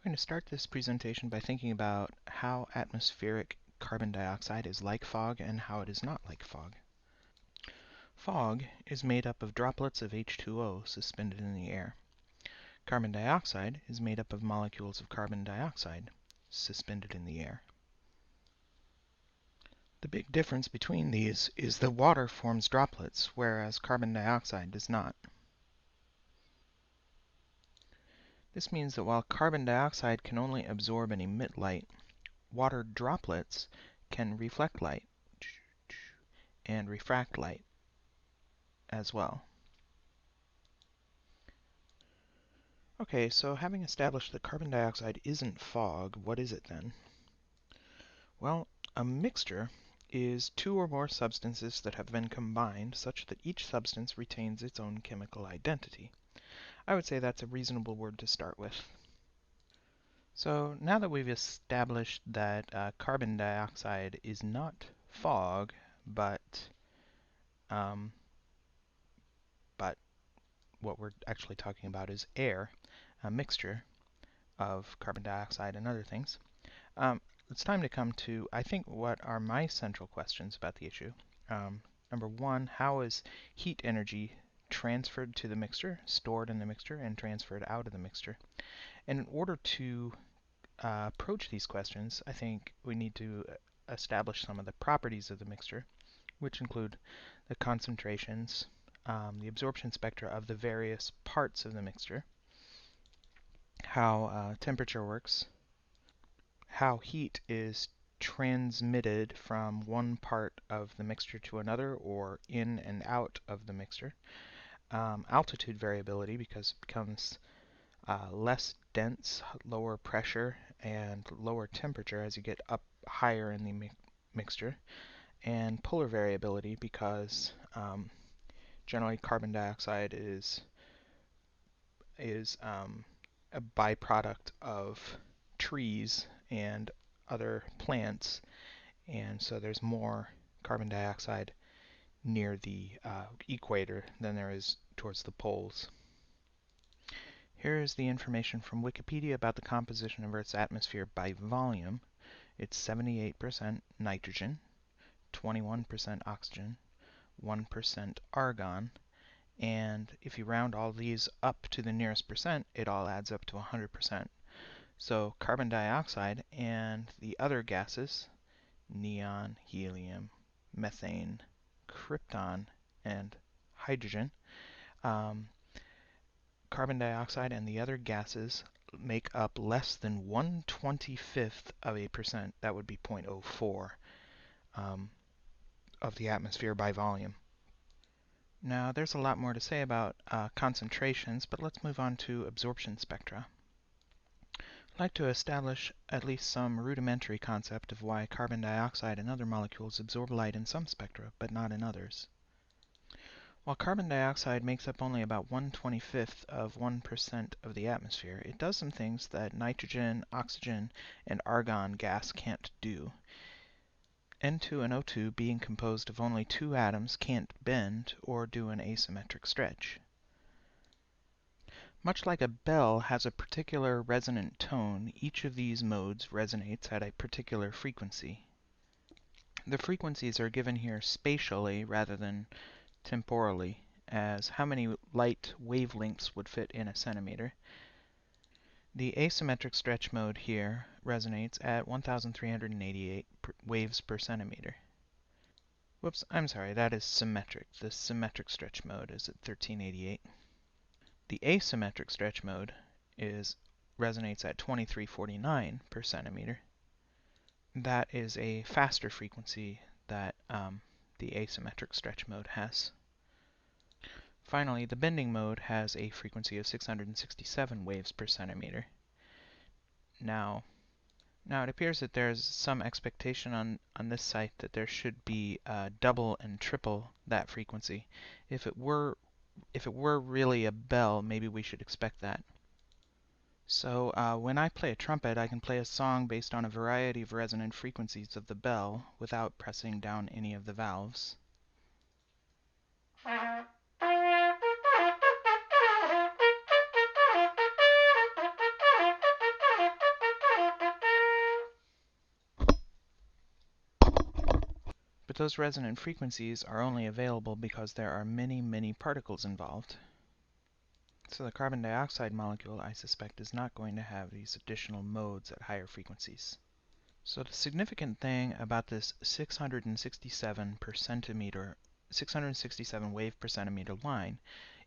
going to start this presentation by thinking about how atmospheric carbon dioxide is like fog and how it is not like fog. Fog is made up of droplets of H2o suspended in the air. Carbon dioxide is made up of molecules of carbon dioxide suspended in the air. The big difference between these is that water forms droplets, whereas carbon dioxide does not. This means that while carbon dioxide can only absorb and emit light, water droplets can reflect light and refract light as well. Okay, so having established that carbon dioxide isn't fog, what is it then? Well, a mixture is two or more substances that have been combined such that each substance retains its own chemical identity. I would say that's a reasonable word to start with. So now that we've established that carbon dioxide is not fog, but what we're actually talking about is air, a mixture of carbon dioxide and other things, it's time to come to, I think, what are my central questions about the issue. Number one, how is heat energy transferred to the mixture, stored in the mixture, and transferred out of the mixture? And in order to approach these questions, I think we need to establish some of the properties of the mixture, which include the concentrations, the absorption spectra of the various parts of the mixture, how temperature works, how heat is transmitted from one part of the mixture to another or in and out of the mixture, altitude variability because it becomes less dense, lower pressure, and lower temperature as you get up higher in the mixture, and polar variability because generally carbon dioxide is a byproduct of trees and other plants, and so there's more carbon dioxide near the equator than there is towards the poles. Here is the information from Wikipedia about the composition of Earth's atmosphere by volume. It's 78% nitrogen, 21% oxygen, 1% argon, and if you round all these up to the nearest percent, it all adds up to 100%. So carbon dioxide and the other gases, neon, helium, methane, krypton, and hydrogen, carbon dioxide and the other gases make up less than 1/25th of a percent. That would be 0.04 of the atmosphere by volume. Now, there's a lot more to say about concentrations, but let's move on to absorption spectra. I'd like to establish at least some rudimentary concept of why carbon dioxide and other molecules absorb light in some spectra, but not in others. While carbon dioxide makes up only about 1/25th of 1% of the atmosphere, it does some things that nitrogen, oxygen, and argon gas can't do. N2 and O2, being composed of only two atoms, can't bend or do an asymmetric stretch. Much like a bell has a particular resonant tone, each of these modes resonates at a particular frequency. The frequencies are given here spatially rather than temporally, as how many light wavelengths would fit in a centimeter. The asymmetric stretch mode here resonates at 1,388 waves per centimeter. Whoops, I'm sorry, that is symmetric. The symmetric stretch mode is at 1388. The asymmetric stretch mode resonates at 2349 per centimeter. That is a faster frequency that the asymmetric stretch mode has. Finally, the bending mode has a frequency of 667 waves per centimeter. Now it appears that there's some expectation on this site that there should be double and triple that frequency. If it were really a bell, maybe we should expect that. So when I play a trumpet, I can play a song based on a variety of resonant frequencies of the bell without pressing down any of the valves. those resonant frequencies are only available because there are many, many particles involved. So the carbon dioxide molecule, I suspect, is not going to have these additional modes at higher frequencies. So the significant thing about this 667 wave per centimeter line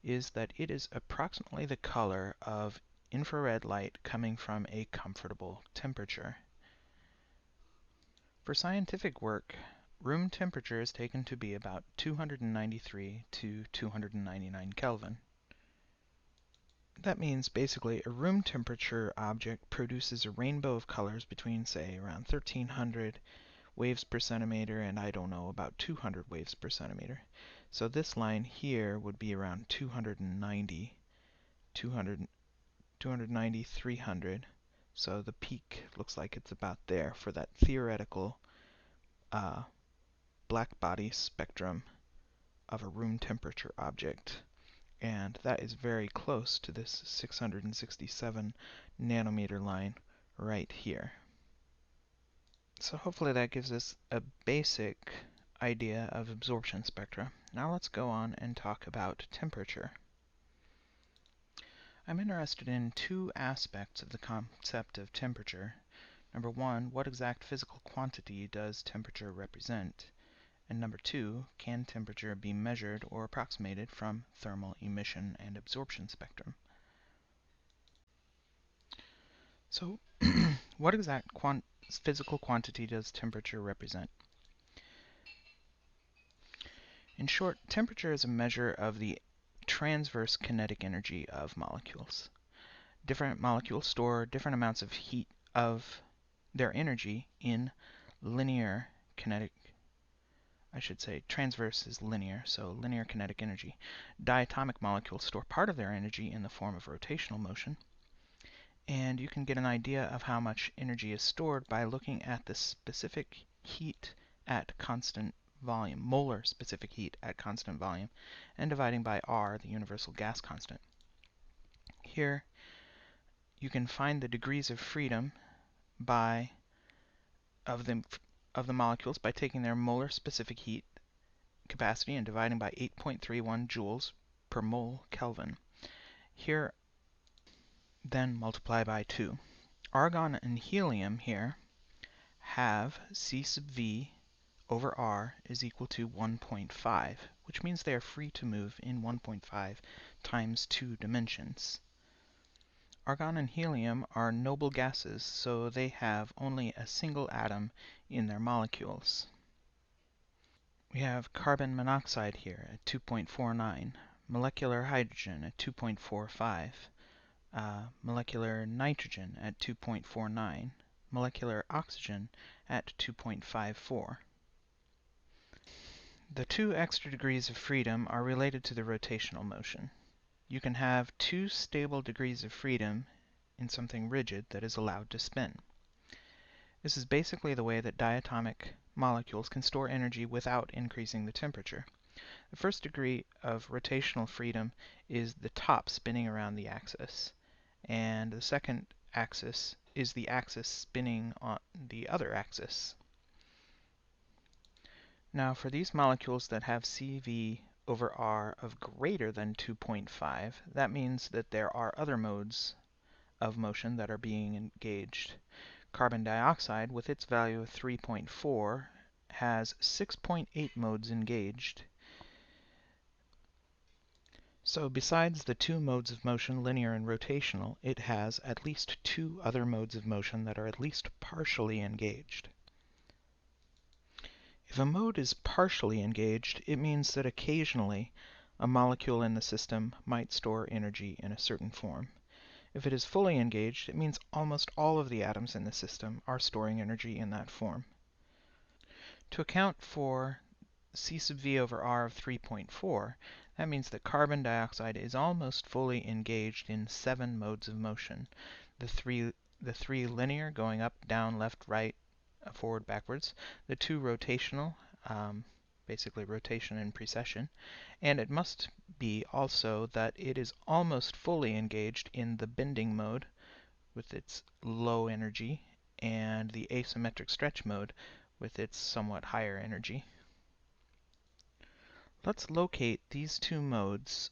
is that it is approximately the color of infrared light coming from a comfortable temperature. For scientific work, room temperature is taken to be about 293 to 299 Kelvin. That means basically a room temperature object produces a rainbow of colors between, say, around 1300 waves per centimeter and, I don't know, about 200 waves per centimeter. So this line here would be around 290, 300. So the peak looks like it's about there for that theoretical Blackbody spectrum of a room temperature object. And that is very close to this 667 nanometer line right here. So hopefully that gives us a basic idea of absorption spectra. Now let's go on and talk about temperature. I'm interested in two aspects of the concept of temperature. Number one, what exact physical quantity does temperature represent? And number two, can temperature be measured or approximated from thermal emission and absorption spectrum? So, what exact physical quantity does temperature represent? In short, temperature is a measure of the transverse kinetic energy of molecules. Different molecules store different amounts of heat of their energy in linear kinetic. I should say transverse is linear, so linear kinetic energy. Diatomic molecules store part of their energy in the form of rotational motion. And you can get an idea of how much energy is stored by looking at the specific heat at constant volume, molar specific heat at constant volume, and dividing by R, the universal gas constant. Here you can find the degrees of freedom of the molecules by taking their molar specific heat capacity and dividing by 8.31 joules per mole Kelvin. Here, then multiply by 2. Argon and helium here have C sub V over R is equal to 1.5, which means they are free to move in 1.5 times 2 dimensions. Argon and helium are noble gases, so they have only a single atom in their molecules. We have carbon monoxide here at 2.49, molecular hydrogen at 2.45, molecular nitrogen at 2.49, molecular oxygen at 2.54. The two extra degrees of freedom are related to the rotational motion. You can have two stable degrees of freedom in something rigid that is allowed to spin. This is basically the way that diatomic molecules can store energy without increasing the temperature. The first degree of rotational freedom is the top spinning around the axis, and the second axis is the axis spinning on the other axis. Now for these molecules that have CV over R of greater than 2.5, that means that there are other modes of motion that are being engaged. Carbon dioxide, with its value of 3.4, has 6.8 modes engaged. So besides the two modes of motion, linear and rotational, it has at least two other modes of motion that are at least partially engaged. If a mode is partially engaged, it means that occasionally a molecule in the system might store energy in a certain form. If it is fully engaged, it means almost all of the atoms in the system are storing energy in that form. To account for C sub V over R of 3.4, that means that carbon dioxide is almost fully engaged in 7 modes of motion. The three linear, going up, down, left, right, forward, backwards. The two rotational, basically rotation and precession. And it must be also that it is almost fully engaged in the bending mode with its low energy and the asymmetric stretch mode with its somewhat higher energy. Let's locate these two modes,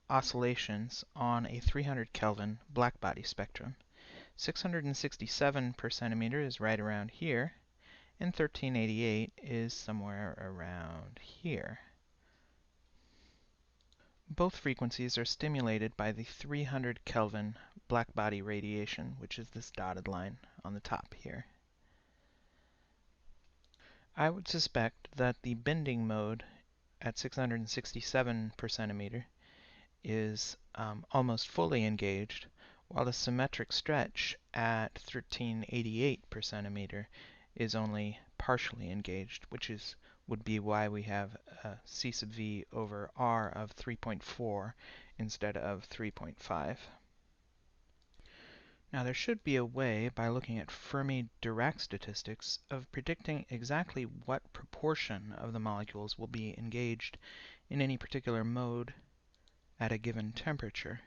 oscillations, on a 300 Kelvin blackbody spectrum. 667 per centimeter is right around here, and 1388 is somewhere around here. Both frequencies are stimulated by the 300 Kelvin blackbody radiation, which is this dotted line on the top here. I would suspect that the bending mode at 667 per centimeter is almost fully engaged, while the symmetric stretch at 1388 per centimeter is only partially engaged, which would be why we have a C sub v over r of 3.4 instead of 3.5. Now there should be a way, by looking at Fermi Dirac statistics, of predicting exactly what proportion of the molecules will be engaged in any particular mode at a given temperature.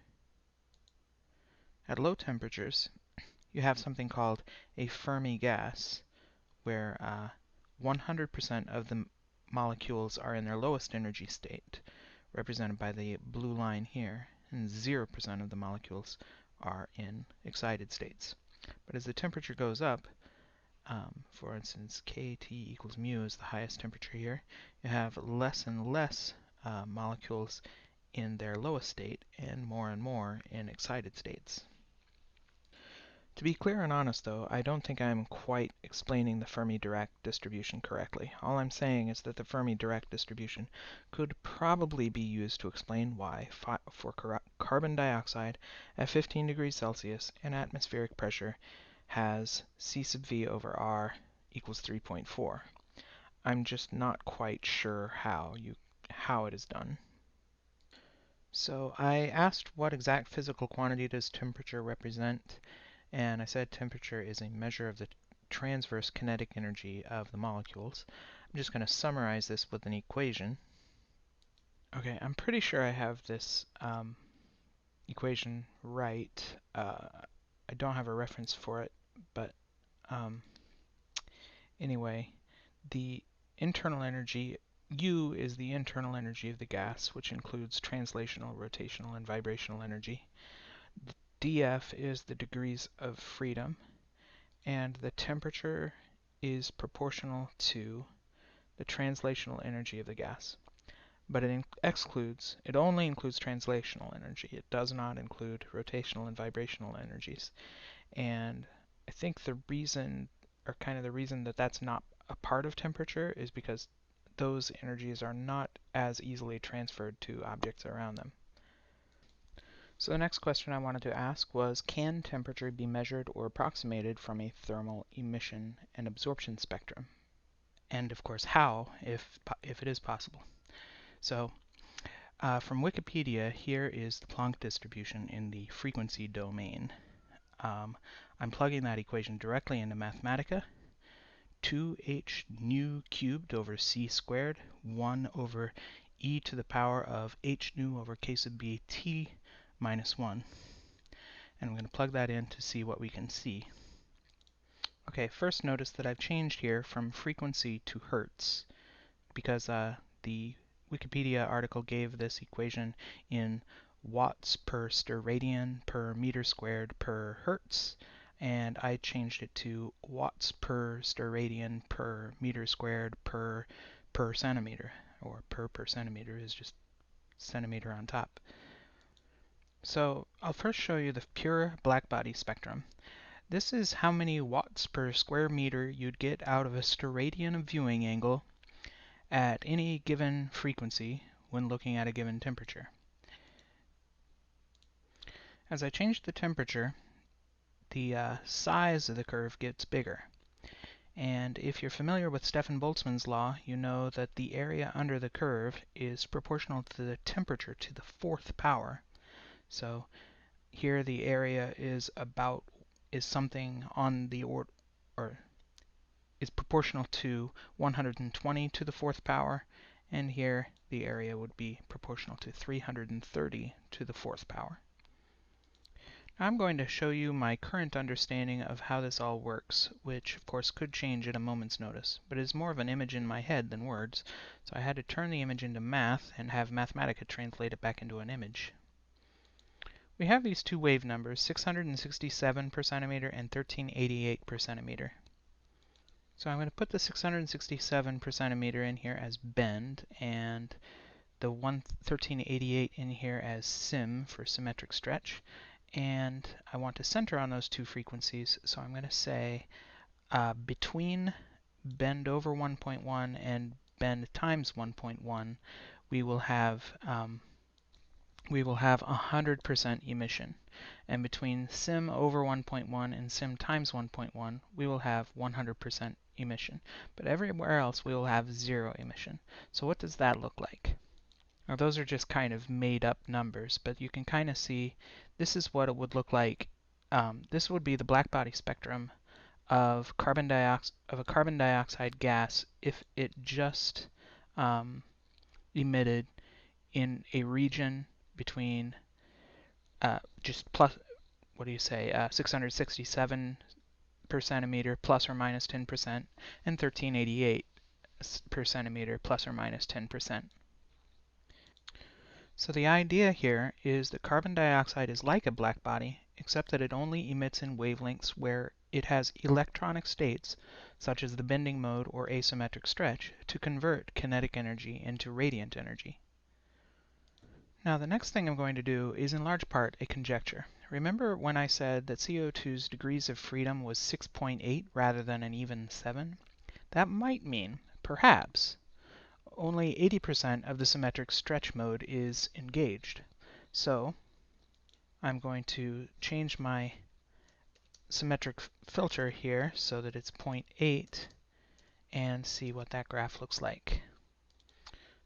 At low temperatures, you have something called a Fermi gas, where 100% of the molecules are in their lowest energy state, represented by the blue line here, and 0% of the molecules are in excited states. But as the temperature goes up, for instance, kT equals mu is the highest temperature here, you have less and less molecules in their lowest state and more in excited states. To be clear and honest, though, I don't think I'm quite explaining the Fermi Dirac distribution correctly. All I'm saying is that the Fermi Dirac distribution could probably be used to explain why, for carbon dioxide at 15 degrees Celsius and atmospheric pressure has C sub v over r equals 3.4. I'm just not quite sure how it is done. So I asked, what exact physical quantity does temperature represent? And I said temperature is a measure of the transverse kinetic energy of the molecules. I'm just going to summarize this with an equation. Okay, I'm pretty sure I have this equation right. I don't have a reference for it, but anyway, the internal energy, U, is the internal energy of the gas, which includes translational, rotational, and vibrational energy. dF is the degrees of freedom, and the temperature is proportional to the translational energy of the gas. But it only includes translational energy. It does not include rotational and vibrational energies. And I think the reason that that's not a part of temperature is because those energies are not as easily transferred to objects around them. So the next question I wanted to ask was, can temperature be measured or approximated from a thermal emission and absorption spectrum? And of course, how, if it is possible. So from Wikipedia, here is the Planck distribution in the frequency domain. I'm plugging that equation directly into Mathematica. 2h nu cubed over c squared, 1 over e to the power of h nu over k sub b t minus 1. And I'm going to plug that in to see what we can see. Okay, first notice that I've changed here from frequency to hertz, because the Wikipedia article gave this equation in watts per steradian per meter squared per hertz, and I changed it to watts per steradian per meter squared per centimeter, or per centimeter is just centimeter on top. So I'll first show you the pure blackbody spectrum. This is how many watts per square meter you'd get out of a steradian of viewing angle at any given frequency when looking at a given temperature. As I change the temperature, the size of the curve gets bigger. And if you're familiar with Stefan Boltzmann's law, you know that the area under the curve is proportional to the temperature to the 4th power. So here the area is something on the order, or is proportional to 120 to the 4th power, and here the area would be proportional to 330 to the 4th power. I'm going to show you my current understanding of how this all works, which of course could change at a moment's notice, but is more of an image in my head than words, so I had to turn the image into math and have Mathematica translate it back into an image. We have these two wave numbers, 667 per centimeter and 1388 per centimeter. So I'm going to put the 667 per centimeter in here as bend, and the 1388 in here as sim for symmetric stretch. And I want to center on those two frequencies, so I'm going to say between bend over 1.1 and bend times 1.1, we will have 100% emission. And between sim over 1.1 and sim times 1.1, we will have 100% emission. But everywhere else, we will have 0 emission. So what does that look like? Now, those are just kind of made up numbers, but you can kind of see this is what it would look like. This would be the blackbody spectrum of a carbon dioxide gas if it just emitted in a region between just plus, 667 per centimeter plus or minus 10% and 1388 per centimeter plus or minus 10%. So the idea here is that carbon dioxide is like a blackbody, except that it only emits in wavelengths where it has electronic states, such as the bending mode or asymmetric stretch, to convert kinetic energy into radiant energy. Now the next thing I'm going to do is in large part a conjecture. Remember when I said that CO2's degrees of freedom was 6.8 rather than an even 7? That might mean, perhaps, only 80% of the symmetric stretch mode is engaged. So I'm going to change my symmetric filter here so that it's 0.8 and see what that graph looks like.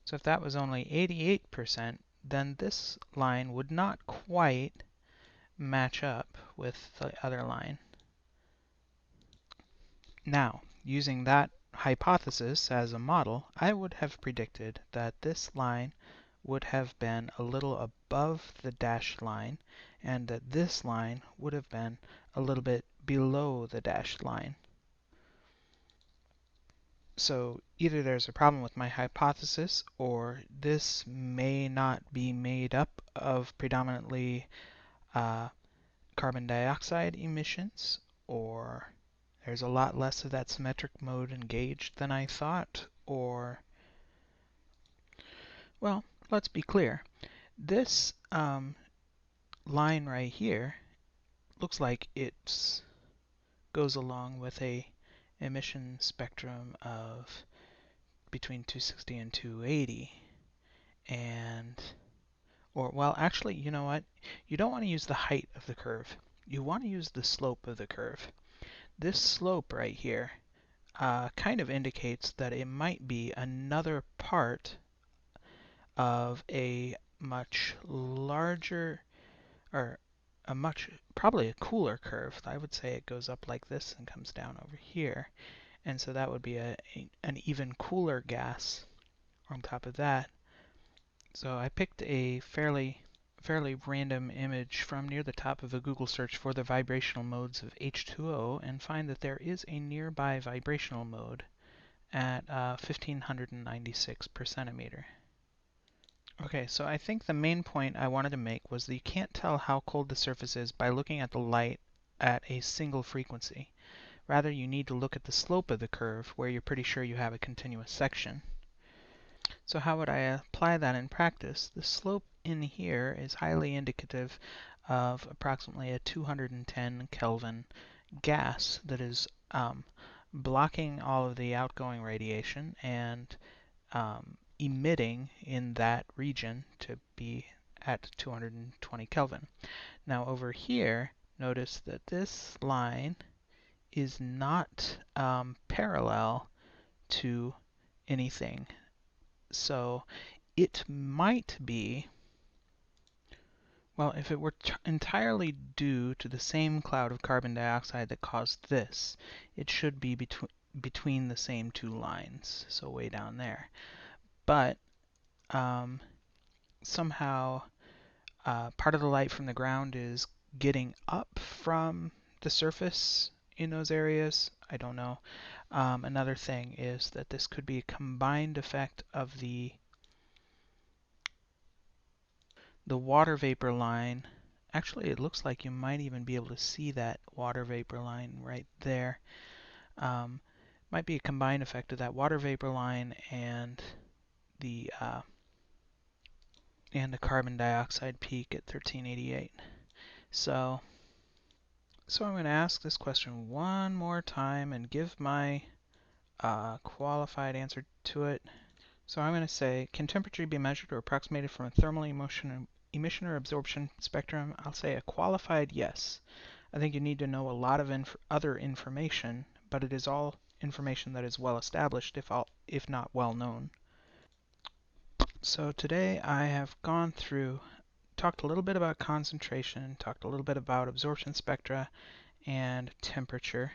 So if that was only 88%, then this line would not quite match up with the other line. Now, using that hypothesis as a model, I would have predicted that this line would have been a little above the dashed line, and that this line would have been a little bit below the dashed line. So either there's a problem with my hypothesis, or this may not be made up of predominantly carbon dioxide emissions, or there's a lot less of that symmetric mode engaged than I thought, or, well, let's be clear. This line right here looks like it goes along with a emission spectrum of between 260 and 280, and well, actually, you know what? You don't want to use the height of the curve. You want to use the slope of the curve. This slope right here kind of indicates that it might be another part of a much larger, or probably a cooler curve. I would say it goes up like this and comes down over here. And so that would be an even cooler gas on top of that. So I picked a fairly random image from near the top of a Google search for the vibrational modes of H2o and find that there is a nearby vibrational mode at 1596 per centimeter. Okay, so I think the main point I wanted to make was that you can't tell how cold the surface is by looking at the light at a single frequency. Rather, you need to look at the slope of the curve where you're pretty sure you have a continuous section. So how would I apply that in practice? The slope in here is highly indicative of approximately a 210 Kelvin gas that is blocking all of the outgoing radiation and emitting in that region to be at 220 Kelvin. Now over here, notice that this line is not parallel to anything. So it might be, well, if it were entirely due to the same cloud of carbon dioxide that caused this, it should be between the same two lines, so way down there. But somehow part of the light from the ground is getting up from the surface in those areas? I don't know. Another thing is that this could be a combined effect of the water vapor line. Actually, it looks like you might even be able to see that water vapor line right there. Might be a combined effect of that water vapor line and the carbon dioxide peak at 1388. So I'm going to ask this question one more time and give my qualified answer to it. So I'm going to say, can temperature be measured or approximated from a thermal emission or absorption spectrum? I'll say a qualified yes. I think you need to know a lot of other information, but it is all information that is well established, if not well known. So today I have gone through, talked a little bit about concentration, talked a little bit about absorption spectra and temperature.